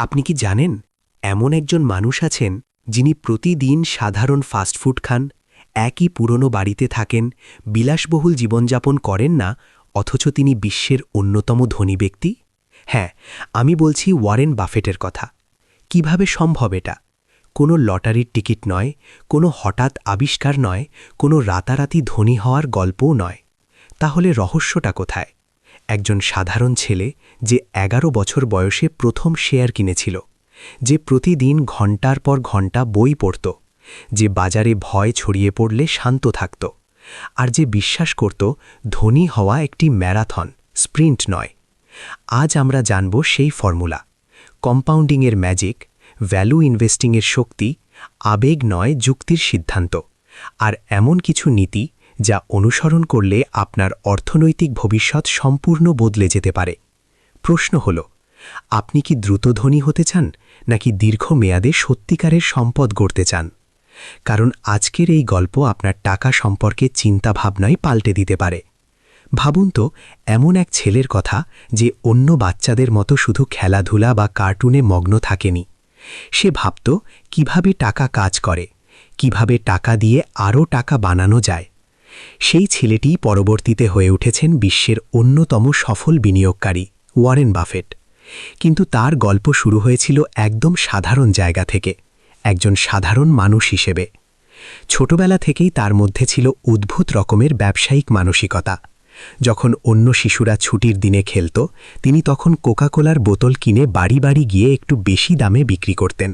আপনি কি জানেন এমন একজন মানুষ আছেন যিনি প্রতিদিন সাধারণ ফাস্টফুড খান, একই পুরনো বাড়িতে থাকেন, বিলাসবহুল জীবনযাপন করেন না, অথচ তিনি বিশ্বের অন্যতম ধনী ব্যক্তি? হ্যাঁ, আমি বলছি ওয়ারেন বাফেটের কথা। কিভাবে সম্ভব এটা? কোনো লটারির টিকিট নয়, কোনো হঠাৎ আবিষ্কার নয়, কোনো রাতারাতি ধনী হওয়ার গল্পও নয়। তাহলে রহস্যটা কোথায়? একজন সাধারণ ছেলে যে ১১ বছর বয়সে প্রথম শেয়ার কিনেছিল, যে প্রতিদিন ঘণ্টার পর ঘণ্টা বই পড়ত, যে বাজারে ভয় ছড়িয়ে পড়লে শান্ত থাকত, আর যে বিশ্বাস করত ধনী হওয়া একটি ম্যারাথন, স্প্রিন্ট নয়। আজ আমরা জানব সেই ফর্মুলা, কম্পাউন্ডিংয়ের ম্যাজিক, ভ্যালু ইনভেস্টিংয়ের শক্তি, আবেগ নয় যুক্তির সিদ্ধান্ত, আর এমন কিছু নীতি যা অনুসরণ করলে আপনার অর্থনৈতিক ভবিষ্যৎ সম্পূর্ণ বদলে যেতে পারে। প্রশ্ন হল, আপনি কি দ্রুত ধনী হতে চান, নাকি দীর্ঘমেয়াদে সত্যিকারের সম্পদ গড়তে চান? কারণ আজকের এই গল্প আপনার টাকা সম্পর্কে চিন্তাভাবনাই পাল্টে দিতে পারে। ভাবুন তো, এমন এক ছেলের কথা যে অন্য বাচ্চাদের মতো শুধু খেলাধুলা বা কার্টুনে মগ্ন থাকেনি। সে ভাবত কিভাবে টাকা কাজ করে, কিভাবে টাকা দিয়ে আরও টাকা বানানো যায়। সেই ছেলেটি পরবর্তীতে হয়ে উঠেছেন বিশ্বের অন্যতম সফল বিনিয়োগকারী, ওয়ারেন বাফেট। কিন্তু তার গল্প শুরু হয়েছিল একদম সাধারণ জায়গা থেকে, একজন সাধারণ মানুষ হিসেবে। ছোটবেলা থেকেই তার মধ্যে ছিল অদ্ভুত রকমের ব্যবসায়িক মানসিকতা। যখন অন্য শিশুরা ছুটির দিনে খেলত, তিনি তখন কোকাকোলার বোতল কিনে বাড়ি বাড়ি গিয়ে একটু বেশি দামে বিক্রি করতেন।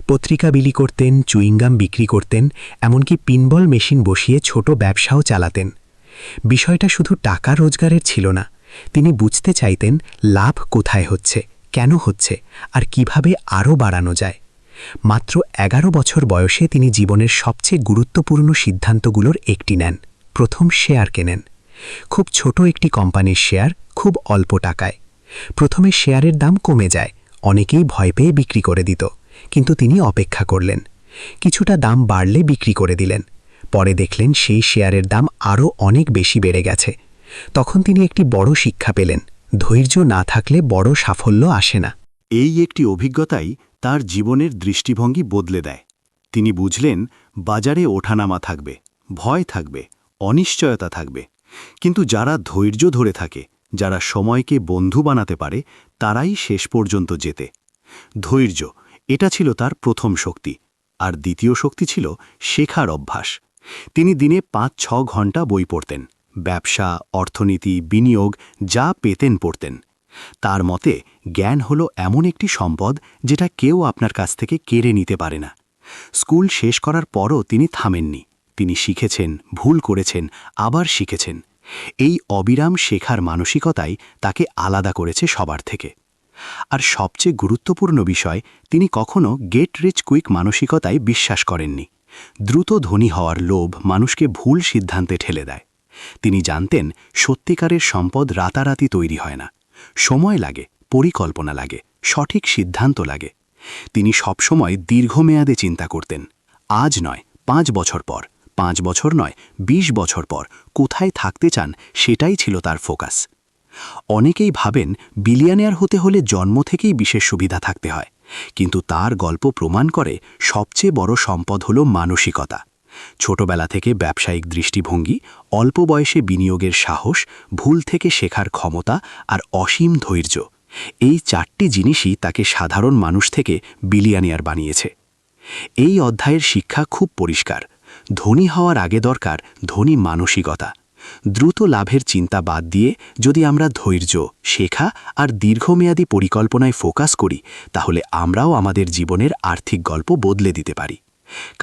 পত্রিকা বিলি করতেন, চুইংগাম বিক্রি করতেন, এমনকি পিনবল মেশিন বসিয়ে ছোট ব্যবসাও চালাতেন। বিষয়টা শুধু টাকা রোজগারের ছিল না, তিনি বুঝতে চাইতেন লাভ কোথায় হচ্ছে, কেন হচ্ছে, আর কিভাবে আরও বাড়ানো যায়। মাত্র ১১ বছর বয়সে তিনি জীবনের সবচেয়ে গুরুত্বপূর্ণ সিদ্ধান্তগুলোর একটি নেন, প্রথম শেয়ার কেনেন। খুব ছোট একটি কোম্পানির শেয়ার, খুব অল্প টাকায়। প্রথমে শেয়ারের দাম কমে যায়, অনেকেই ভয় পেয়ে বিক্রি করে দিত, কিন্তু তিনি অপেক্ষা করলেন। কিছুটা দাম বাড়লে বিক্রি করে দিলেন। পরে দেখলেন সেই শেয়ারের দাম আরও অনেক বেশি বেড়ে গেছে। তখন তিনি একটি বড় শিক্ষা পেলেন, ধৈর্য না থাকলে বড় সাফল্য আসে না। এই একটি অভিজ্ঞতাই তার জীবনের দৃষ্টিভঙ্গি বদলে দেয়। তিনি বুঝলেন বাজারে ওঠানামা থাকবে, ভয় থাকবে, অনিশ্চয়তা থাকবে, কিন্তু যারা ধৈর্য ধরে থাকে, যারা সময়কে বন্ধু বানাতে পারে, তারাই শেষ পর্যন্ত জেতে। ধৈর্য, এটা ছিল তার প্রথম শক্তি। আর দ্বিতীয় শক্তি ছিল শেখার অভ্যাস। তিনি দিনে ৫-৬ ঘণ্টা বই পড়তেন, ব্যবসা, অর্থনীতি, বিনিয়োগ যা পেতেন পড়তেন। তার মতে জ্ঞান হলো এমন একটি সম্পদ যেটা কেউ আপনার কাছ থেকে কেড়ে নিতে পারে না। স্কুল শেষ করার পরও তিনি থামেননি। তিনি শিখেছেন, ভুল করেছেন, আবার শিখেছেন। এই অবিরাম শেখার মানসিকতাই তাকে আলাদা করেছে সবার থেকে। আর সবচেয়ে গুরুত্বপূর্ণ বিষয়, তিনি কখনো গেট রিচ কুইক মানসিকতায় বিশ্বাস করেননি। দ্রুত ধনী হওয়ার লোভ মানুষকে ভুল সিদ্ধান্তে ঠেলে দেয়। তিনি জানতেন সত্যিকারের সম্পদ রাতারাতি তৈরি হয় না, সময় লাগে, পরিকল্পনা লাগে, সঠিক সিদ্ধান্ত লাগে। তিনি সবসময় দীর্ঘমেয়াদে চিন্তা করতেন। আজ নয়, ৫ বছর পর, ৫ বছর নয়, ২০ বছর পর কোথায় থাকতে চান, সেটাই ছিল তার ফোকাস। অনেকেই ভাবেন বিলিয়নিয়ার হতে হলে জন্ম থেকেই বিশেষ সুবিধা থাকতে হয়, কিন্তু তার গল্প প্রমাণ করে সবচেয়ে বড় সম্পদ হল মানসিকতা। ছোটবেলা থেকে ব্যবসায়িক দৃষ্টিভঙ্গি, অল্প বয়সে বিনিয়োগের সাহস, ভুল থেকে শেখার ক্ষমতা আর অসীম ধৈর্য, এই ৪টি জিনিসই তাকে সাধারণ মানুষ থেকে বিলিয়নিয়ার বানিয়েছে। এই অধ্যায়ের শিক্ষা খুব পরিষ্কার। ধনী হওয়ার আগে দরকার ধনী মানসিকতা। দ্রুত লাভের চিন্তা বাদ দিয়ে যদি আমরা ধৈর্য, শেখা আর দীর্ঘমেয়াদী পরিকল্পনায় ফোকাস করি, তাহলে আমরাও আমাদের জীবনের আর্থিক গল্প বদলে দিতে পারি।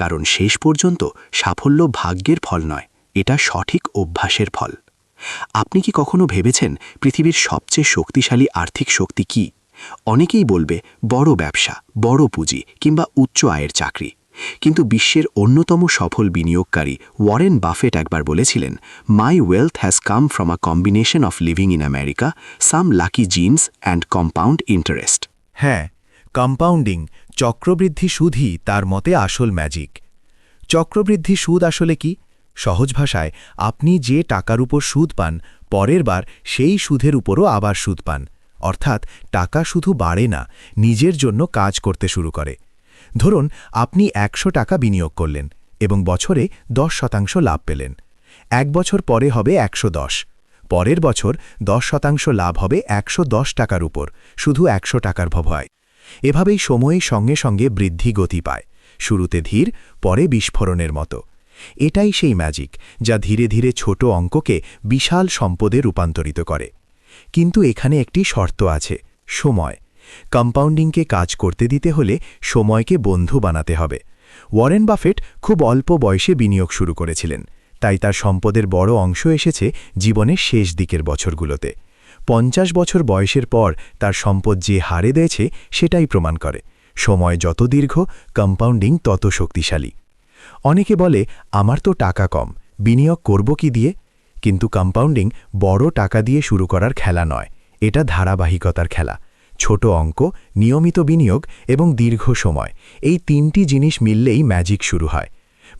কারণ শেষ পর্যন্ত সাফল্য ভাগ্যের ফল নয়, এটা সঠিক অভ্যাসের ফল। আপনি কি কখনো ভেবেছেন পৃথিবীর সবচেয়ে শক্তিশালী আর্থিক শক্তি কি? অনেকেই বলবে বড় ব্যবসা, বড় পুঁজি কিংবা উচ্চ আয়ের চাকরি। কিন্তু বিশ্বের অন্যতম সফল বিনিয়োগকারী ওয়ারেন বাফেট একবার বলেছিলেন, my wealth has come from a combination of living in America, some lucky genes and compound interest. হ্যাঁ, কম্পাউন্ডিং, চক্রবৃদ্ধি সুদই তার মতে আসল ম্যাজিক। চক্রবৃদ্ধি সুদ আসলে কি? সহজ ভাষায়, আপনি যে টাকার উপর সুদ পান, পরের বার সেই সুদের উপরও আবার সুদ পান। অর্থাৎ টাকা শুধু বাড়ে না, নিজের জন্য কাজ করতে শুরু করে। ধরুন আপনি ১০০ টাকা বিনিয়োগ করলেন এবং বছরে 10% লাভ পেলেন। ১ বছর পরে হবে ১১০। পরের বছর 10% লাভ হবে ১১০ টাকার উপর, শুধু ১০০ টাকার ভয়। এভাবেই সময়ের সঙ্গে সঙ্গে বৃদ্ধি গতি পায়, শুরুতে ধীর, পরে বিস্ফোরণের মতো। এটাই সেই ম্যাজিক যা ধীরে ধীরে ছোট অঙ্ককে বিশাল সম্পদে রূপান্তরিত করে। কিন্তু এখানে একটি শর্ত আছে, সময়। কম্পাউন্ডিংকে কাজ করতে দিতে হলে সময়কে বন্ধু বানাতে হবে। ওয়ারেন বাফেট খুব অল্প বয়সে বিনিয়োগ শুরু করেছিলেন, তাই তার সম্পদের বড় অংশ এসেছে জীবনের শেষ দিকের বছরগুলোতে। ৫০ বছর বয়সের পর তার সম্পদ যে হারে দিয়েছে সেটাই প্রমাণ করে, সময় যত দীর্ঘ, কম্পাউন্ডিং তত শক্তিশালী। অনেকে বলে, আমার তো টাকা কম, বিনিয়োগ করব কি দিয়ে? কিন্তু কম্পাউন্ডিং বড় টাকা দিয়ে শুরু করার খেলা নয়, এটা ধারাবাহিকতার খেলা। ছোট অঙ্ক, নিয়মিত বিনিয়োগ এবং দীর্ঘ সময়, এই ৩টি জিনিস মিললেই ম্যাজিক শুরু হয়।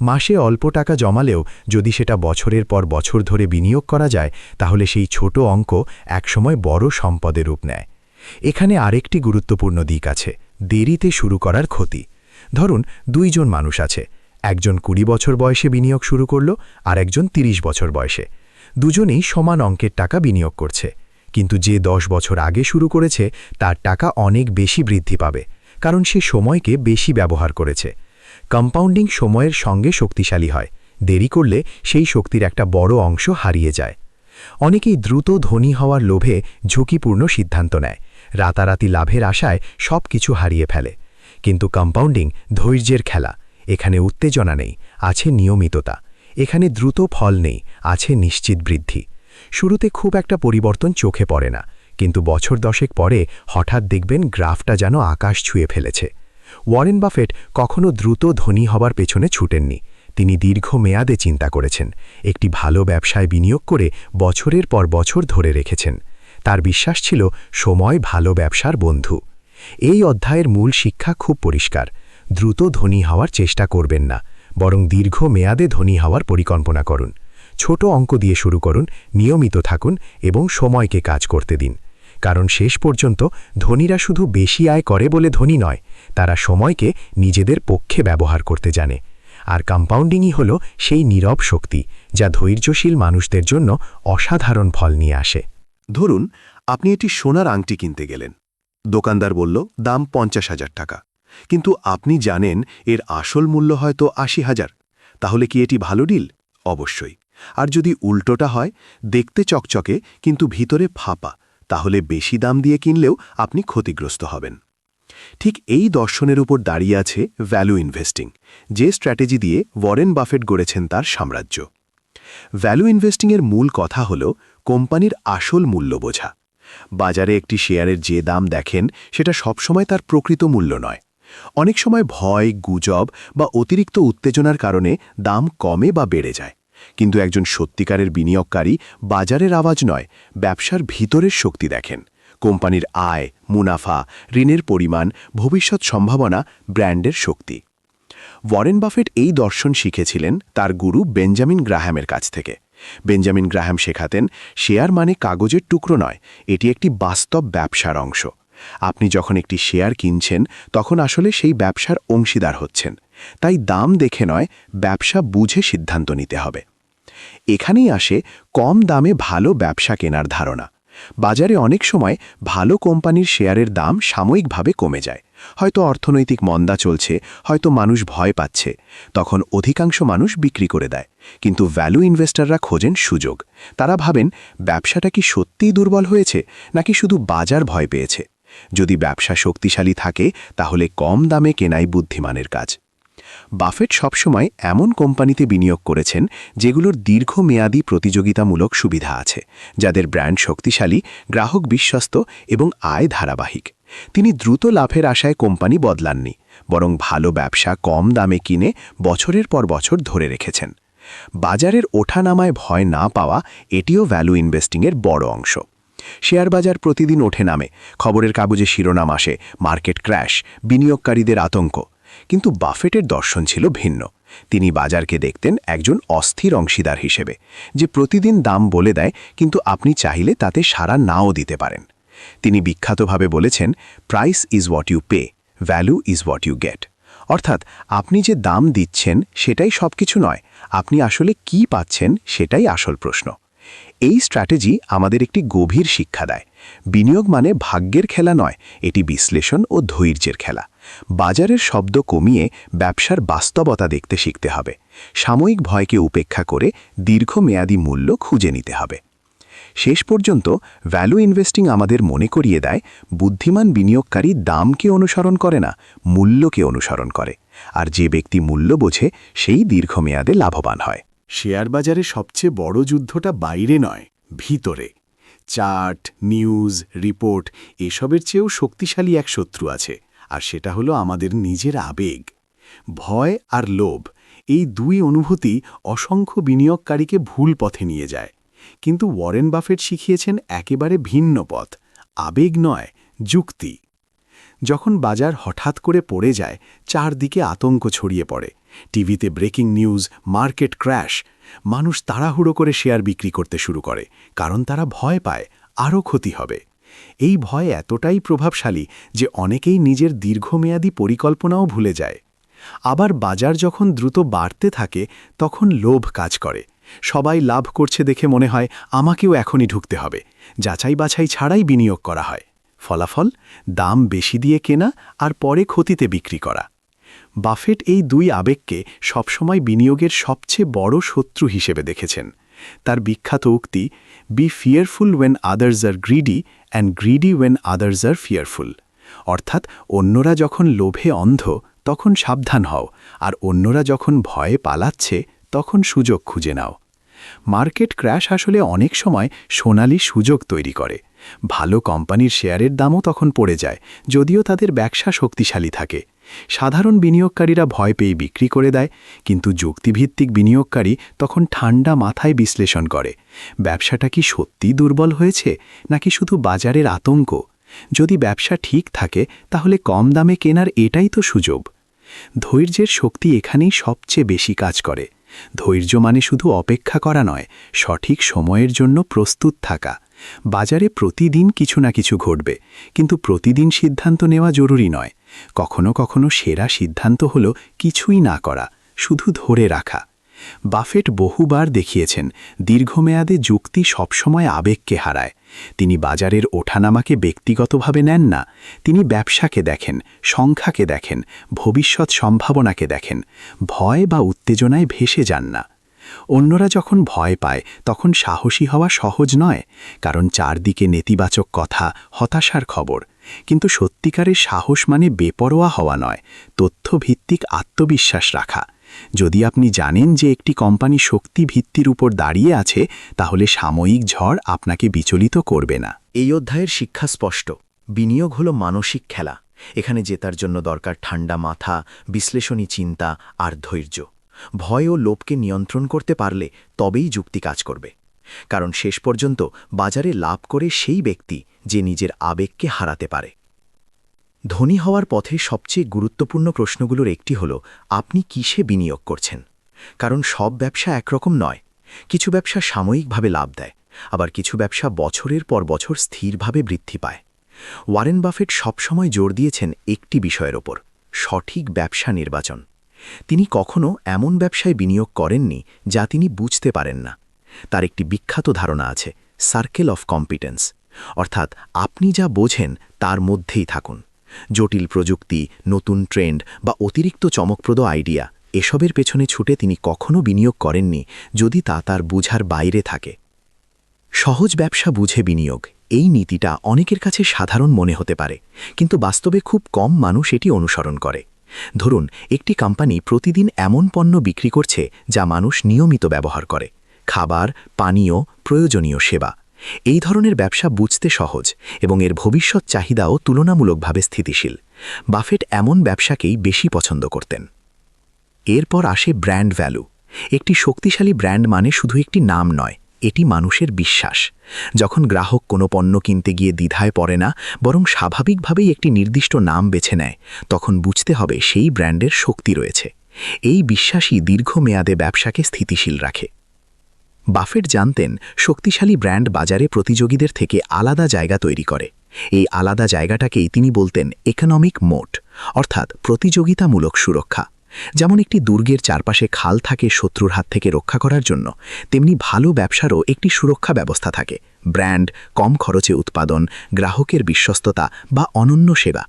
মাসে অল্প টাকা জমালেও যদি সেটা বছরের পর বছর ধরে বিনিয়োগ করা যায়, তাহলে সেই ছোট অঙ্ক একসময় বড় সম্পদের রূপ নেয়। এখানে আরেকটি গুরুত্বপূর্ণ দিক আছে, দেরিতে শুরু করার ক্ষতি। ধরুন ২ জন মানুষ আছে, একজন ২০ বছর বয়সে বিনিয়োগ শুরু করল আর একজন ৩০ বছর বয়সে। দুজনেই সমান অঙ্কের টাকা বিনিয়োগ করছে, কিন্তু যে ১০ বছর আগে শুরু করেছে তার টাকা অনেক বেশি বৃদ্ধি পাবে, কারণ সে সময়কে বেশি ব্যবহার করেছে। কম্পাউন্ডিং সময়ের সঙ্গে শক্তিশালী হয়, দেরি করলে সেই শক্তির একটা বড় অংশ হারিয়ে যায়। অনেকেই দ্রুত ধনী হওয়ার লোভে ঝুঁকিপূর্ণ সিদ্ধান্ত নেয়, রাতারাতি লাভের আশায় সব কিছু হারিয়ে ফেলে। কিন্তু কম্পাউন্ডিং ধৈর্যের খেলা, এখানে উত্তেজনা নেই, আছে নিয়মিততা। এখানে দ্রুত ফল নেই, আছে নিশ্চিত বৃদ্ধি। শুরুতে খুব একটা পরিবর্তন চোখে পড়ে না, কিন্তু বছর ১০ পরে হঠাৎ দেখবেন গ্রাফটা যেন আকাশ ছুঁয়ে ফেলেছে। ওয়ারেন বাফেট কখনো দ্রুত ধনী হবার পেছনে ছুটেননি, তিনি দীর্ঘ মেয়াদে চিন্তা করেছেন, একটি ভালো ব্যবসায় বিনিয়োগ করে বছরের পর বছর ধরে রেখেছেন। তার বিশ্বাস ছিল সময় ভালো ব্যবসার বন্ধু। এই অধ্যায়ের মূল শিক্ষা খুব পরিষ্কার, দ্রুত ধনী হওয়ার চেষ্টা করবেন না, বরং দীর্ঘ মেয়াদে ধনী হওয়ার পরিকল্পনা করুন। ছোট অঙ্ক দিয়ে শুরু করুন, নিয়মিত থাকুন এবং সময়কে কাজ করতে দিন। কারণ শেষ পর্যন্ত ধনীরা শুধু বেশি আয় করে বলে ধনী নয়, তারা সময়কে নিজেদের পক্ষে ব্যবহার করতে জানে। আর কম্পাউন্ডিংই হল সেই নীরব শক্তি যা ধৈর্যশীল মানুষদের জন্য অসাধারণ ফল নিয়ে আসে। ধরুন আপনি এটি সোনার আংটি কিনতে গেলেন, দোকানদার বলল দাম ৫০,০০০ টাকা, কিন্তু আপনি জানেন এর আসল মূল্য হয়তো ৮০,০০০। তাহলে কি এটি ভালো ডিল? অবশ্যই। আর যদি উল্টোটা হয়, দেখতে চকচকে কিন্তু ভিতরে ফাঁপা, তাহলে বেশি দাম দিয়ে কিনলেও আপনি ক্ষতিগ্রস্ত হবেন। ঠিক এই দর্শনের উপর দাঁড়িয়ে আছে ভ্যালু ইনভেস্টিং, যে স্ট্র্যাটেজি দিয়ে ওয়ারেন বাফেট গড়েছেন তার সাম্রাজ্য। ভ্যালু ইনভেস্টিংয়ের মূল কথা হল কোম্পানির আসল মূল্য বোঝা। বাজারে একটি শেয়ারের যে দাম দেখেন সেটা সবসময় তার প্রকৃত মূল্য নয়। অনেক সময় ভয়, গুজব বা অতিরিক্ত উত্তেজনার কারণে দাম কমে বা বেড়ে যায়। কিন্তু একজন সত্যিকারের বিনিয়োগকারী বাজারের আওয়াজ নয়, ব্যবসার ভিতরের শক্তি দেখেন। কোম্পানির আয়, মুনাফা, ঋণের পরিমাণ, ভবিষ্যৎ সম্ভাবনা, ব্র্যান্ডের শক্তি। ওয়ারেন বাফেট এই দর্শন শিখেছিলেন তার গুরু বেঞ্জামিন গ্রাহ্যামের কাছ থেকে। বেঞ্জামিন গ্রাহ্যাম শেখাতেন, শেয়ার মানে কাগজের টুকরো নয়, এটি একটি বাস্তব ব্যবসার অংশ। আপনি যখন একটি শেয়ার কিনছেন তখন আসলে সেই ব্যবসার অংশীদার হচ্ছেন। তাই দাম দেখে নয়, ব্যবসা বুঝে সিদ্ধান্ত নিতে হবে। এখানেই আসে কম দামে ভালো ব্যবসা কেনার ধারণা। বাজারে অনেক সময় ভালো কোম্পানির শেয়ারের দাম সাময়িকভাবে কমে যায়, হয়তো অর্থনৈতিক মন্দা চলছে, হয়তো মানুষ ভয় পাচ্ছে, তখন অধিকাংশ মানুষ বিক্রি করে দেয়। কিন্তু ভ্যালু ইনভেস্টররা খোঁজেন সুযোগ। তারা ভাবেন ব্যবসাটা কি সত্যিই দুর্বল হয়েছে নাকি শুধু বাজার ভয় পেয়েছে। যদি ব্যবসা শক্তিশালী থাকে তাহলে কম দামে কেনাই বুদ্ধিমানের কাজ। বাফেট সবসময় এমন কোম্পানিতে বিনিয়োগ করেছেন যেগুলোর দীর্ঘমেয়াদী প্রতিযোগিতামূলক সুবিধা আছে, যাদের ব্র্যান্ড শক্তিশালী, গ্রাহক বিশ্বস্ত এবং আয় ধারাবাহিক। তিনি দ্রুত লাভের আশায় কোম্পানি বদলাননি, বরং ভালো ব্যবসা কম দামে কিনে বছরের পর বছর ধরে রেখেছেন। বাজারের ওঠানামায় ভয় না পাওয়া, এটিও ভ্যালু ইনভেস্টিংয়ের বড় অংশ। শেয়ার বাজার প্রতিদিন ওঠে নামে, খবরের কাগজে শিরোনাম আসে, মার্কেট ক্র্যাশ, বিনিয়োগকারীদের আতঙ্ক। কিন্তু বাফেটের দর্শন ছিল ভিন্ন। তিনি বাজারকে দেখতেন একজন অস্থির অংশীদার হিসেবে, যে প্রতিদিন দাম বলে দেয় কিন্তু আপনি চাইলে তাতে সাড়া নাও দিতে পারেন। তিনি বিখ্যাতভাবে বলেছেন, price is what you pay, value is what you get. অর্থাৎ আপনি যে দাম দিচ্ছেন সেটাই সবকিছু নয়, আপনি আসলে কি পাচ্ছেন সেটাই আসল প্রশ্ন। এই স্ট্র্যাটেজি আমাদের একটি গভীর শিক্ষা দেয়। বিনিয়োগ মানে ভাগ্যের খেলা নয়, এটি বিশ্লেষণ ও ধৈর্যের খেলা। বাজারের শব্দ কমিয়ে ব্যবসার বাস্তবতা দেখতে শিখতে হবে। সাময়িক ভয়কে উপেক্ষা করে দীর্ঘমেয়াদী মূল্য খুঁজে নিতে হবে। শেষ পর্যন্ত ভ্যালু ইনভেস্টিং আমাদের মনে করিয়ে দেয়, বুদ্ধিমান বিনিয়োগকারী দামকে অনুসরণ করে না, মূল্যকে অনুসরণ করে। আর যে ব্যক্তি মূল্য বোঝে সেই দীর্ঘমেয়াদে লাভবান হয়। শেয়ার বাজারে সবচেয়ে বড় যুদ্ধটা বাইরে নয়, ভিতরে। চার্ট, নিউজ, রিপোর্ট এসবের চেয়েও শক্তিশালী এক শত্রু আছে, আর সেটা হলো আমাদের নিজের আবেগ। ভয় আর লোভ, এই দুই অনুভূতি অসংখ্য বিনিয়োগকারীকে ভুল পথে নিয়ে যায়। কিন্তু ওয়ারেন বাফেট শিখিয়েছেন একেবারে ভিন্ন পথ, আবেগ নয়, যুক্তি। যখন বাজার হঠাৎ করে পড়ে যায়, চারদিকে আতঙ্ক ছড়িয়ে পড়ে। টিভিতে ব্রেকিং নিউজ, মার্কেট ক্র্যাশ, মানুষ তাড়াহুড়ো করে শেয়ার বিক্রি করতে শুরু করে, কারণ তারা ভয় পায় আরও ক্ষতি হবে। এই ভয় এতটাই প্রভাবশালী যে অনেকেই নিজের দীর্ঘমেয়াদী পরিকল্পনাও ভুলে যায়। আবার বাজার যখন দ্রুত বাড়তে থাকে, তখন লোভ কাজ করে। সবাই লাভ করছে দেখে মনে হয় আমাকেও এখনই ঢুকতে হবে, যাচাই বাছাই ছাড়াই বিনিয়োগ করা হয়। ফলাফল, দাম বেশি দিয়ে কেনা আর পরে ক্ষতিতে বিক্রি করা। বাফেট এই দুই আবেগকে সবসময় বিনিয়োগের সবচেয়ে বড় শত্রু হিসেবে দেখেছেন। তার বিখ্যাত উক্তি, be fearful when others are greedy and greedy when others are fearful. অর্থাৎ অন্যরা যখন লোভে অন্ধ তখন সাবধান হও, আর অন্যরা যখন ভয়ে পালাচ্ছে তখন সুযোগ খুঁজে নাও। মার্কেট ক্র্যাশ আসলে অনেক সময় সোনালি সুযোগ তৈরি করে। ভালো কোম্পানির শেয়ারের দামও তখন পড়ে যায়, যদিও তাদের ব্যবসা শক্তিশালী থাকে। সাধারণ বিনিয়োগকারীরা ভয় পেয়ে বিক্রি করে দেয়, কিন্তু যুক্তিভিত্তিক বিনিয়োগকারী তখন ঠান্ডা মাথায় বিশ্লেষণ করে, ব্যবসাটা কি সত্যিই দুর্বল হয়েছে নাকি শুধু বাজারের আতঙ্ক। যদি ব্যবসা ঠিক থাকে তাহলে কম দামে কেনার এটাই তো সুযোগ। ধৈর্যের শক্তি এখানেই সবচেয়ে বেশি কাজ করে। ধৈর্য মানে শুধু অপেক্ষা করা নয়, সঠিক সময়ের জন্য প্রস্তুত থাকা। বাজারে প্রতিদিন কিছু না কিছু ঘটবে, কিন্তু প্রতিদিন সিদ্ধান্ত নেওয়া জরুরি নয়। কখনো কখনো সেরা সিদ্ধান্ত হলো কিছুই না করা, শুধু ধরে রাখা। বাফেট বহুবার দেখিয়েছেন, দীর্ঘমেয়াদে যুক্তি সবসময় আবেগকে হারায়। তিনি বাজারের ওঠানামাকে ব্যক্তিগতভাবে নেন না, তিনি ব্যবসাকে দেখেন, সংখ্যাকে দেখেন, ভবিষ্যৎ সম্ভাবনাকে দেখেন। ভয় বা উত্তেজনায় ভেসে যান না। অন্যরা যখন ভয় পায় তখন সাহসী হওয়া সহজ নয়, কারণ চারদিকে নেতিবাচক কথা, হতাশার খবর। কিন্তু সত্যিকারের সাহস মানে বেপরোয়া হওয়া নয়, তথ্যভিত্তিক আত্মবিশ্বাস রাখা। যদি আপনি জানেন যে একটি কোম্পানি শক্তি ভিত্তির উপর দাঁড়িয়ে আছে, তাহলে সাময়িক ঝড় আপনাকে বিচলিত করবে না। এই অধ্যায়ের শিক্ষা স্পষ্ট, বিনিয়োগ হলো মানসিক খেলা। এখানে জেতার জন্য দরকার ঠান্ডা মাথা, বিশ্লেষণী চিন্তা আর ধৈর্য। ভয় ও লোভকে নিয়ন্ত্রণ করতে পারলে তবেই যুক্তি কাজ করবে। কারণ শেষ পর্যন্ত বাজারে লাভ করে সেই ব্যক্তি যে নিজের আবেগকে হারাতে পারে। ধনী হওয়ার পথে সবচেয়ে গুরুত্বপূর্ণ প্রশ্নগুলোর একটি হল, আপনি কিসে বিনিয়োগ করছেন। কারণ সব ব্যবসা একরকম নয়। কিছু ব্যবসা সাময়িকভাবে লাভ দেয়, আবার কিছু ব্যবসা বছরের পর বছর স্থিরভাবে বৃদ্ধি পায়। ওয়ারেন বাফেট সবসময় জোর দিয়েছেন একটি বিষয়ের ওপর, সঠিক ব্যবসা নির্বাচন। তিনি কখনো এমন ব্যবসায় বিনিয়োগ করেননি যা তিনি বুঝতে পারেন না। তার একটি বিখ্যাত ধারণা আছে, সার্কেল অফ কম্পিটেন্স, অর্থাৎ আপনি যা বোঝেন তার মধ্যেই থাকুন। জটিল প্রযুক্তি, নতুন ট্রেন্ড বা অতিরিক্ত চমকপ্রদ আইডিয়া, এসবের পেছনে ছুটে তিনি কখনো বিনিয়োগ করেননি যদি তা তার বুঝার বাইরে থাকে। সহজ ব্যবসা বুঝে বিনিয়োগ, এই নীতিটা অনেকের কাছে সাধারণ মনে হতে পারে, কিন্তু বাস্তবে খুব কম মানুষ এটি অনুসরণ করে। ধরুন, একটি কোম্পানি প্রতিদিন এমন পণ্য বিক্রি করছে যা মানুষ নিয়মিত ব্যবহার করে, খাবার, পানীয়, প্রয়োজনীয় সেবা। এই ধরনের ব্যবসা বুঝতে সহজ এবং এর ভবিষ্যৎ চাহিদাও তুলনামূলকভাবে স্থিতিশীল। বাফেট এমন ব্যবসাকেই বেশি পছন্দ করতেন। এরপর আসে ব্র্যান্ড ভ্যালু। একটি শক্তিশালী ব্র্যান্ড মানে শুধু একটি নাম নয়, এটি মানুষের বিশ্বাস। যখন গ্রাহক কোনো পণ্য কিনতে গিয়ে দ্বিধায় পড়ে না, বরং স্বাভাবিকভাবেই একটি নির্দিষ্ট নাম বেছে নেয়, তখন বুঝতে হবে সেই ব্র্যান্ডের শক্তি রয়েছে। এই বিশ্বাসই দীর্ঘমেয়াদে ব্যবসাকে স্থিতিশীল রাখে। বাফেট জানতেন, শক্তিশালী ব্র্যান্ড বাজারে প্রতিযোগীদের থেকে আলাদা জায়গা তৈরি করে। এই আলাদা জায়গাটাকেই তিনি বলতেন ইকোনমিক মোট, অর্থাৎ প্রতিযোগিতামূলক সুরক্ষা। যেমন একটি দুর্গের চারপাশে খাল থাকে শত্রুর হাত থেকে রক্ষা করার জন্য, তেমনি ভালো ব্যবসারও একটি সুরক্ষা ব্যবস্থা থাকে। ব্র্যান্ড, কম খরচে উৎপাদন, গ্রাহকের বিশ্বস্ততা বা অনন্য সেবা।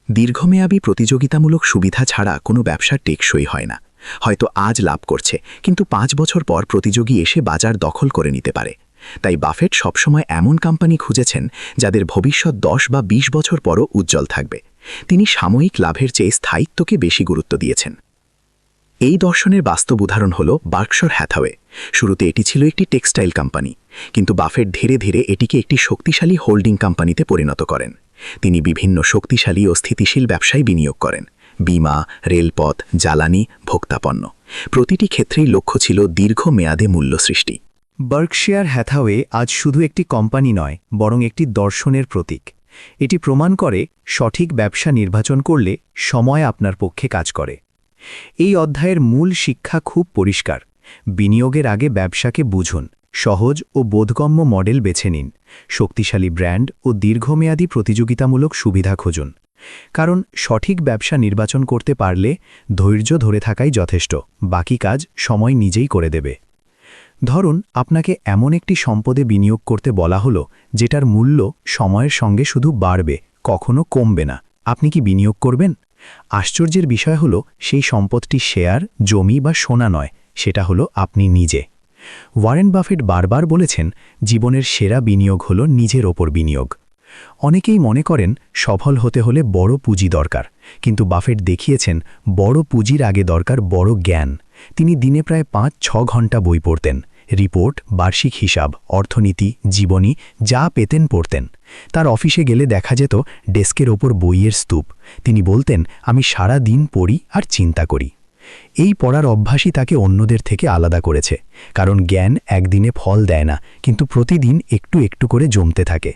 দীর্ঘমেয়াদী প্রতিযোগিতামূলক সুবিধা ছাড়া কোনো ব্যবসা টেকসই হয় না। হয়তো আজ লাভ করছে, কিন্তু 5 বছর পর প্রতিযোগী এসে বাজার দখল করে নিতে পারে। তাই বাফেট সবসময় এমন কোম্পানি খুঁজেছেন যাদের ভবিষ্যৎ 10 বা 20 বছর পরও উজ্জ্বল থাকবে। তিনি সাময়িক লাভের চেয়ে স্থায়িত্বকে বেশি গুরুত্ব দিয়েছেন। এই দর্শনের বাস্তব উদাহরণ হল বার্কশায়ার হ্যাথাওয়ে। শুরুতে এটি ছিল একটি টেক্সটাইল কোম্পানি, কিন্তু বাফেট ধীরে ধীরে এটিকে একটি শক্তিশালী হোল্ডিং কোম্পানিতে পরিণত করেন। তিনি বিভিন্ন শক্তিশালী ও স্থিতিশীল ব্যবসায় বিনিয়োগ করেন: বিমা, রেলপথ, জ্বালানি, ভোক্তাপণ্য। প্রতিটি ক্ষেত্রেই লক্ষ্য ছিল দীর্ঘমেয়াদে মূল্য সৃষ্টি। বার্কশায়ার হ্যাথাওয়ে আজ শুধু একটি কোম্পানি নয়, বরং একটি দর্শনের প্রতীক। এটি প্রমাণ করে সঠিক ব্যবসা নির্বাচন করলে সময় আপনার পক্ষে কাজ করে। এই অধ্যায়ের মূল শিক্ষা খুব পরিষ্কার। বিনিয়োগের আগে ব্যবসাকে বুঝুন, সহজ ও বোধগম্য মডেল বেছে নিন, শক্তিশালী ব্র্যান্ড ও দীর্ঘমেয়াদী প্রতিযোগিতামূলক সুবিধা খুঁজুন। কারণ সঠিক ব্যবসা নির্বাচন করতে পারলে ধৈর্য ধরে থাকাই যথেষ্ট, বাকি কাজ সময় নিজেই করে দেবে। ধরুন আপনাকে এমন একটি সম্পদে বিনিয়োগ করতে বলা হলো যেটার মূল্য সময়ের সঙ্গে শুধু বাড়বে, কখনো কমবে না। আপনি কি বিনিয়োগ করবেন? আশ্চর্যের বিষয় হলো সেই সম্পদটি শেয়ার, জমি বা সোনা নয়, সেটা হলো আপনি নিজে। ওয়ারেন বাফেট বারবার বলেছেন, জীবনের সেরা বিনিয়োগ হলো নিজের ওপর বিনিয়োগ। অনেকেই মনে করেন সফল হতে হলে বড় পুঁজি দরকার, কিন্তু বাফেট দেখিয়েছেন বড় পুঁজির আগে দরকার বড় জ্ঞান। তিনি দিনে প্রায় 5-6 ঘন্টা বই পড়তেন, রিপোর্ট, বার্ষিক হিসাব, অর্থনীতি, জীবনী যা পেতেন পড়তেন। তার অফিসে গেলে দেখা যেত ডেস্কের ওপর বইয়ের স্তূপ। তিনি বলতেন, আমি সারা দিন পড়ি আর চিন্তা করি। এই পড়ার অভ্যাসই তাকে অন্যদের থেকে আলাদা করেছে, কারণ জ্ঞান একদিনে ফল দেয় না, কিন্তু প্রতিদিন একটু একটু করে জমতে থাকে।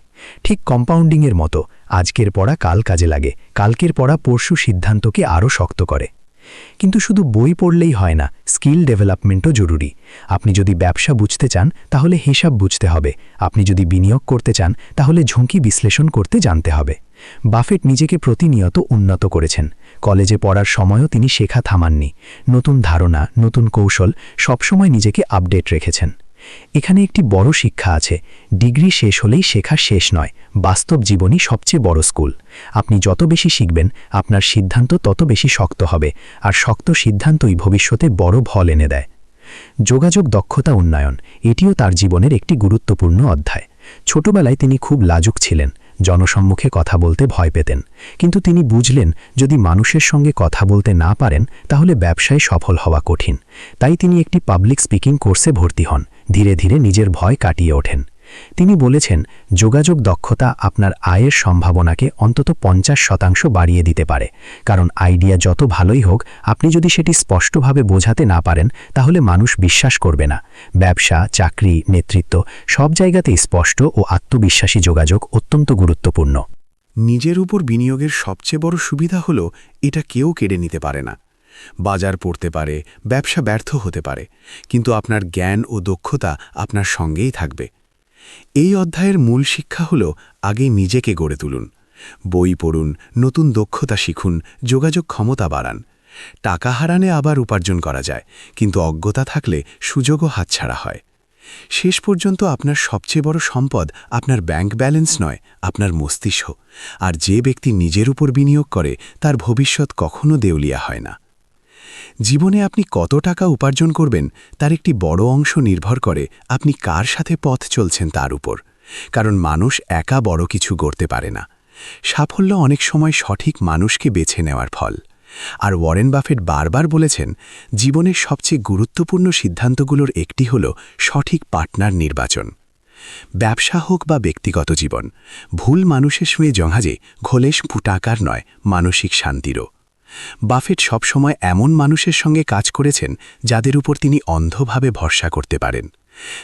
ঠিক কম্পাউন্ডিংয়ের মতো, আজকের পড়া কাল কাজে লাগে, কালকের পড়া পরশু সিদ্ধান্তকে আরও শক্ত করে। কিন্তু শুধু বই পড়লেই হয় না, স্কিল ডেভেলপমেন্টও জরুরি। আপনি যদি ব্যবসা বুঝতে চান তাহলে হিসাব বুঝতে হবে, আপনি যদি বিনিয়োগ করতে চান তাহলে ঝুঁকি বিশ্লেষণ করতে জানতে হবে। বাফেট নিজেকে প্রতিনিয়ত উন্নত করেছেন। কলেজে পড়ার সময়ও তিনি শেখা থামাননি। নতুন ধারণা, নতুন কৌশল, সবসময় নিজেকে আপডেট রেখেছেন। এখানে একটি বড় শিক্ষা আছে, ডিগ্রি শেষ হলেই শেখা শেষ নয়, বাস্তব জীবনই সবচেয়ে বড় স্কুল। আপনি যত বেশি শিখবেন, আপনার সিদ্ধান্ত তত বেশি শক্ত হবে, আর শক্ত সিদ্ধান্তই ভবিষ্যতে বড় ফল এনে দেয়। যোগাযোগ দক্ষতা উন্নয়ন, এটিও তার জীবনের একটি গুরুত্বপূর্ণ অধ্যায়। ছোটবেলায় তিনি খুব লাজুক ছিলেন, জনসম্মুখে কথা বলতে ভয় পেতেন, কিন্তু তিনি বুঝলেন যদি মানুষের সঙ্গে কথা বলতে না পারেন তাহলে ব্যবসায় সফল হওয়া কঠিন। তাই তিনি একটি পাবলিক স্পিকিং কোর্সে ভর্তি হন, ধীরে ধীরে নিজের ভয় কাটিয়ে ওঠেন। তিনি বলেছেন, যোগাযোগ দক্ষতা আপনার আয়ের সম্ভাবনাকে অন্তত 50% বাড়িয়ে দিতে পারে, কারণ আইডিয়া যত ভালোই হোক, আপনি যদি সেটি স্পষ্টভাবে বোঝাতে না পারেন তাহলে মানুষ বিশ্বাস করবে না। ব্যবসা, চাকরি, নেতৃত্ব সব জায়গাতেই স্পষ্ট ও আত্মবিশ্বাসী যোগাযোগ অত্যন্ত গুরুত্বপূর্ণ। নিজের উপর বিনিয়োগের সবচেয়ে বড় সুবিধা হলো এটা কেউ কেড়ে নিতে পারে না। বাজার পড়তে পারে, ব্যবসা ব্যর্থ হতে পারে, কিন্তু আপনার জ্ঞান ও দক্ষতা আপনার সঙ্গেই থাকবে। এই অধ্যায়ের মূল শিক্ষা হল আগে নিজেকে গড়ে তুলুন, বই পড়ুন, নতুন দক্ষতা শিখুন, যোগাযোগ ক্ষমতা বাড়ান। টাকা হারানে আবার উপার্জন করা যায়, কিন্তু অজ্ঞতা থাকলে সুযোগও হাতছাড়া হয়। শেষ পর্যন্ত আপনার সবচেয়ে বড় সম্পদ আপনার ব্যাংক ব্যালেন্স নয়, আপনার মস্তিষ্ক। আর যে ব্যক্তি নিজের উপর বিনিয়োগ করে তার ভবিষ্যৎ কখনো দেউলিয়া হয় না। জীবনে আপনি কত টাকা উপার্জন করবেন তার একটি বড় অংশ নির্ভর করে আপনি কার সাথে পথ চলছেন তার উপর, কারণ মানুষ একা বড় কিছু গড়তে পারে না। সাফল্য অনেক সময় সঠিক মানুষকে বেছে নেওয়ার ফল। আর ওয়ারেন বাফেট বারবার বলেছেন, জীবনের সবচেয়ে গুরুত্বপূর্ণ সিদ্ধান্তগুলোর একটি হল সঠিক পার্টনার নির্বাচন। ব্যবসা হোক বা ব্যক্তিগত জীবন, ভুল মানুষের সঙ্গে জাহাজে ঘোলেশ টাকার নয়, মানসিক শান্তিরও। বাফেট সবসময় এমন মানুষের সঙ্গে কাজ করেছেন যাদের উপর তিনি অন্ধভাবে ভরসা করতে পারেন।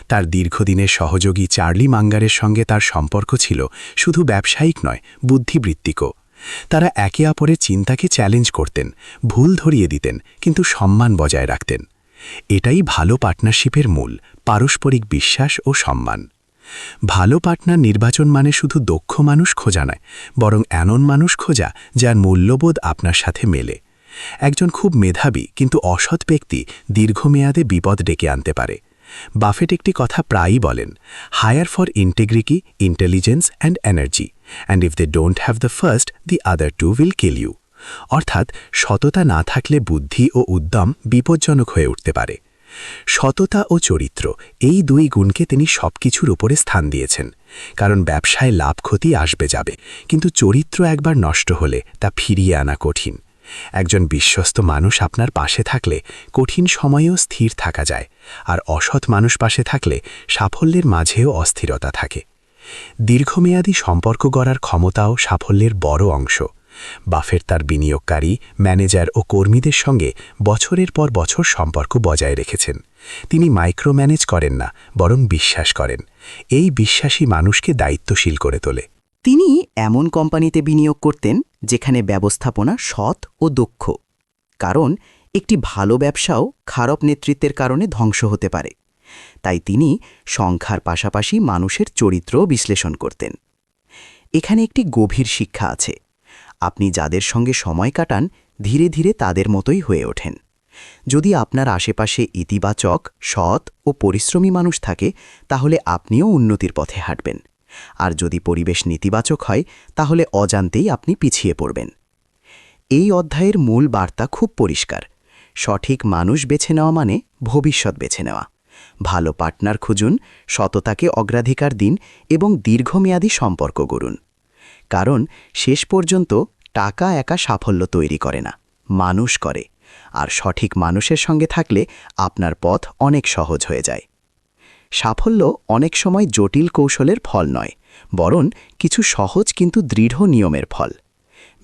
তার দীর্ঘদিনের সহযোগী চার্লি মাঙ্গারের সঙ্গে তার সম্পর্ক ছিল শুধু ব্যবসায়িক নয়, বুদ্ধিবৃত্তিকও। তারা একে অপরের চিন্তাকে চ্যালেঞ্জ করতেন, ভুল ধরিয়ে দিতেন, কিন্তু সম্মান বজায় রাখতেন। এটাই ভালো পার্টনারশিপের মূল, পারস্পরিক বিশ্বাস ও সম্মান। ভালো পার্টনার নির্বাচন মানে শুধু দক্ষ মানুষ খোঁজা নয়, বরং এমন মানুষ খোঁজা যার মূল্যবোধ আপনার সাথে মেলে। একজন খুব মেধাবী কিন্তু অসৎ ব্যক্তি দীর্ঘমেয়াদে বিপদ ডেকে আনতে পারে। বাফেট একটি কথা প্রায়ই বলেন, hire for integrity, intelligence and energy, and if they don't have the first, the other two will kill you. অর্থাৎ সততা না থাকলে বুদ্ধি ও উদ্যম বিপজ্জনক হয়ে উঠতে পারে। সততা ও চরিত্র, এই দুই গুণকে তিনি সবকিছুর উপরে স্থান দিয়েছেন। কারণ ব্যবসায় লাভ ক্ষতি আসবে যাবে, কিন্তু চরিত্র একবার নষ্ট হলে তা ফিরিয়ে আনা কঠিন। একজন বিশ্বস্ত মানুষ আপনার পাশে থাকলে কঠিন সময়েও স্থির থাকা যায়, আর অসৎ মানুষ পাশে থাকলে সাফল্যের মাঝেও অস্থিরতা থাকে। দীর্ঘমেয়াদী সম্পর্ক গড়ার ক্ষমতাও সাফল্যের বড় অংশ। বাফেট তার বিনিয়োগকারী, ম্যানেজার ও কর্মীদের সঙ্গে বছরের পর বছর সম্পর্ক বজায় রেখেছেন। তিনি মাইক্রো ম্যানেজ করেন না, বরং বিশ্বাস করেন। এই বিশ্বাসী মানুষকে দায়িত্বশীল করে তোলে। তিনি এমন কোম্পানিতে বিনিয়োগ করতেন যেখানে ব্যবস্থাপনা সৎ ও দক্ষ, কারণ একটি ভালো ব্যবসাও খারাপ নেতৃত্বের কারণে ধ্বংস হতে পারে। তাই তিনি সংখ্যার পাশাপাশি মানুষের চরিত্রও বিশ্লেষণ করতেন। এখানে একটি গভীর শিক্ষা আছে। আপনি যাদের সঙ্গে সময় কাটান, ধীরে ধীরে তাদের মতোই হয়ে ওঠেন। যদি আপনার আশেপাশে ইতিবাচক, সৎ ও পরিশ্রমী মানুষ থাকে, তাহলে আপনিও উন্নতির পথে হাঁটবেন। আর যদি পরিবেশ নেতিবাচক হয়, তাহলে অজান্তেই আপনি পিছিয়ে পড়বেন। এই অধ্যায়ের মূল বার্তা খুব পরিষ্কার। সঠিক মানুষ বেছে নেওয়া মানে ভবিষ্যৎ বেছে নেওয়া। ভালো পার্টনার খুঁজুন, সততাকে অগ্রাধিকার দিন এবং দীর্ঘমেয়াদী সম্পর্ক গড়ুন। কারণ শেষ পর্যন্ত টাকা একা সাফল্য তৈরি করে না, মানুষ করে। আর সঠিক মানুষের সঙ্গে থাকলে আপনার পথ অনেক সহজ হয়ে যায়। সাফল্য অনেক সময় জটিল কৌশলের ফল নয়, বরং কিছু সহজ কিন্তু দৃঢ় নিয়মের ফল।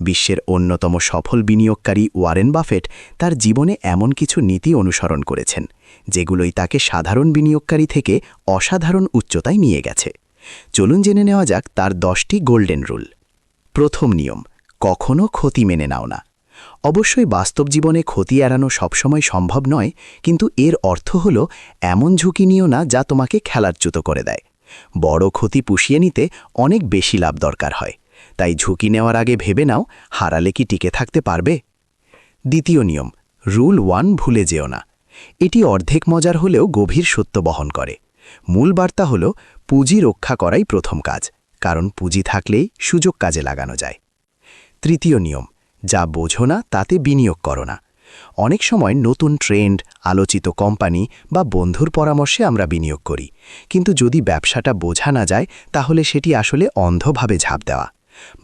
বিশ্বের অন্যতম সফল বিনিয়োগকারী ওয়ারেন বাফেট তার জীবনে এমন কিছু নীতি অনুসরণ করেছেন, যেগুলোই তাকে সাধারণ বিনিয়োগকারী থেকে অসাধারণ উচ্চতায় নিয়ে গেছে। চলুন জেনে নেওয়া যাক তার 10টি গোল্ডেন রুল। প্রথম নিয়ম, কখনো ক্ষতি মেনে নাও না। অবশ্যই বাস্তব জীবনে ক্ষতি এড়ানো সবসময় সম্ভব নয়, কিন্তু এর অর্থ হল এমন ঝুঁকি নিও না যা তোমাকে খেলাচ্যুত করে দেয়। বড় ক্ষতি পুষিয়ে নিতে অনেক বেশি লাভ দরকার হয়। তাই ঝুঁকি নেওয়ার আগে ভেবে নাও, হারালে কি টিকে থাকতে পারবে। দ্বিতীয় নিয়ম, রুল 1, ভুলে যেও না। এটি অর্ধেক মজার হলেও গভীর সত্য বহন করে। মূল বার্তা হল পুঁজি রক্ষা করাই প্রথম কাজ, কারণ পুঁজি থাকলেই সুযোগ কাজে লাগানো যায়। তৃতীয় নিয়ম, যা বোঝো না তাতে বিনিয়োগ করো না। অনেক সময় নতুন ট্রেন্ড, আলোচিত কোম্পানি বা বন্ধুর পরামর্শে আমরা বিনিয়োগ করি, কিন্তু যদি ব্যবসাটা বোঝা না যায়, তাহলে সেটি আসলে অন্ধভাবে ঝাঁপ দেওয়া।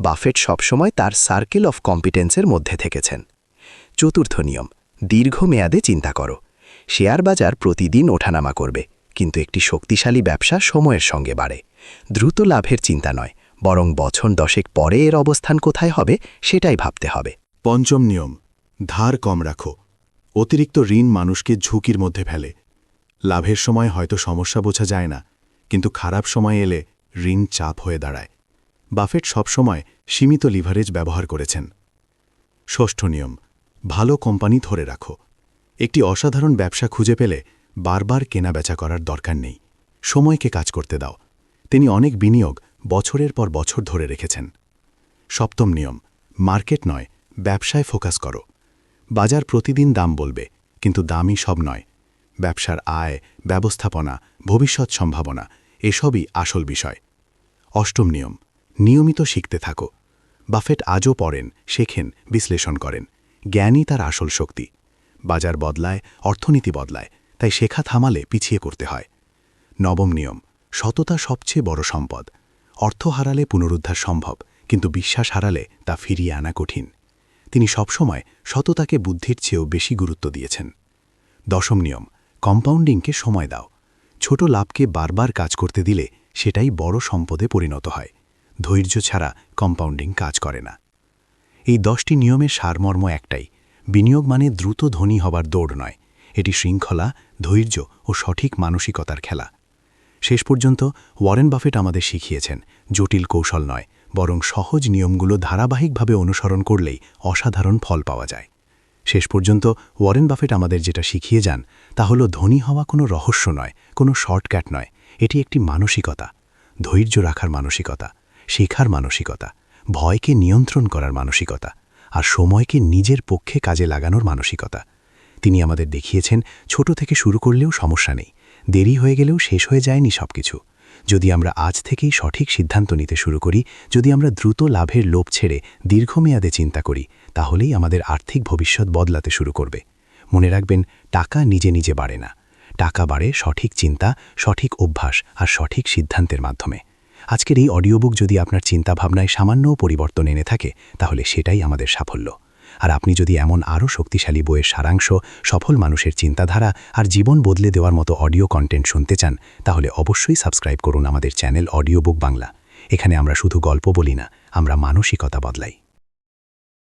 বাফেট সবসময় তার সার্কেল অফ কম্পিটেন্সের মধ্যে থেকেছেন। চতুর্থ নিয়ম, দীর্ঘমেয়াদে চিন্তা করো। শেয়ার বাজার প্রতিদিন ওঠানামা করবে, কিন্তু একটি শক্তিশালী ব্যবসা সময়ের সঙ্গে বাড়ে। দ্রুত লাভের চিন্তা নয়, বরং বছর 10 পরে এর অবস্থান কোথায় হবে সেটাই ভাবতে হবে। পঞ্চম নিয়ম, ধার কম রাখো। অতিরিক্ত ঋণ মানুষকে ঝুঁকির মধ্যে ফেলে। লাভের সময় হয়তো সমস্যা বোঝা যায় না, কিন্তু খারাপ সময় এলে ঋণ চাপ হয়ে দাঁড়ায়। বাফেট সবসময় সীমিত লিভারেজ ব্যবহার করেছেন। ষষ্ঠ নিয়ম, ভালো কোম্পানি ধরে রাখো। একটি অসাধারণ ব্যবসা খুঁজে পেলে বারবার কেনাবেচা করার দরকার নেই, সময়কে কাজ করতে দাও। তিনি অনেক বিনিয়োগ বছরের পর বছর ধরে রেখেছেন। সপ্তম নিয়ম, মার্কেট নয়, ব্যবসায় ফোকাস করো। বাজার প্রতিদিন দাম বলবে, কিন্তু দামই সব নয়। ব্যবসার আয়, ব্যবস্থাপনা, ভবিষ্যৎ সম্ভাবনা এসবই আসল বিষয়। অষ্টম নিয়ম, নিয়মিত শিখতে থাকো। বাফেট আজও পড়েন, শেখেন, বিশ্লেষণ করেন। জ্ঞানই তার আসল শক্তি। বাজার বদলায়, অর্থনীতি বদলায়, তাই শেখা থামালে পিছিয়ে করতে হয়। নবম নিয়ম, সততা সবচেয়ে বড় সম্পদ। অর্থ হারালে পুনরুদ্ধার সম্ভব, কিন্তু বিশ্বাস হারালে তা ফিরিয়ে আনা কঠিন। তিনি সবসময় সততাকে বুদ্ধির চেয়েও বেশি গুরুত্ব দিয়েছেন। দশম নিয়ম, কম্পাউন্ডিংকে সময় দাও। ছোট লাভকে বারবার কাজ করতে দিলে সেটাই বড় সম্পদে পরিণত হয়। ধৈর্য ছাড়া কম্পাউন্ডিং কাজ করে না। এই 10টি নিয়মের সারমর্ম একটাই, বিনিয়োগ মানে দ্রুত ধনী হবার দৌড় নয়, এটি শৃঙ্খলা, ধৈর্য ও সঠিক মানসিকতার খেলা। শেষ পর্যন্ত ওয়ারেন বাফেট আমাদের শিখিয়েছেন, জটিল কৌশল নয়, বরং সহজ নিয়মগুলো ধারাবাহিকভাবে অনুসরণ করলেই অসাধারণ ফল পাওয়া যায়। শেষ পর্যন্ত ওয়ারেন বাফেট আমাদের যেটা শিখিয়ে যান, তা হলো ধনী হওয়া কোনো রহস্য নয়, কোনো শর্টকাট নয়, এটি একটি মানসিকতা। ধৈর্য রাখার মানসিকতা, শেখার মানসিকতা, ভয়কে নিয়ন্ত্রণ করার মানসিকতা আর সময়কে নিজের পক্ষে কাজে লাগানোর মানসিকতা। তিনি আমাদের দেখিয়েছেন ছোট থেকে শুরু করলেও সমস্যা নেই, দেরি হয়ে গেলেও শেষ হয়ে যায়নি সবকিছু। যদি আমরা আজ থেকেই সঠিক সিদ্ধান্ত নিতে শুরু করি, যদি আমরা দ্রুত লাভের লোভ ছেড়ে দীর্ঘমেয়াদে চিন্তা করি, তাহলেই আমাদের আর্থিক ভবিষ্যৎ বদলাতে শুরু করবে। মনে রাখবেন, টাকা নিজে নিজে বাড়ে না, টাকা বাড়ে সঠিক চিন্তা, সঠিক অভ্যাস আর সঠিক সিদ্ধান্তের মাধ্যমে। আজকের এই অডিওবুক যদি আপনার চিন্তাভাবনায় সামান্যও পরিবর্তন এনে থাকে, তাহলে সেটাই আমাদের সাফল্য। আর আপনি যদি এমন আরও শক্তিশালী বইয়ের সারাংশ, সফল মানুষের চিন্তাধারা আর জীবন বদলে দেওয়ার মতো অডিও কন্টেন্ট শুনতে চান, তাহলে অবশ্যই সাবস্ক্রাইব করুন আমাদের চ্যানেল অডিওবুক বাংলা। এখানে আমরা শুধু গল্প বলি না, আমরা মানসিকতা বদলাই।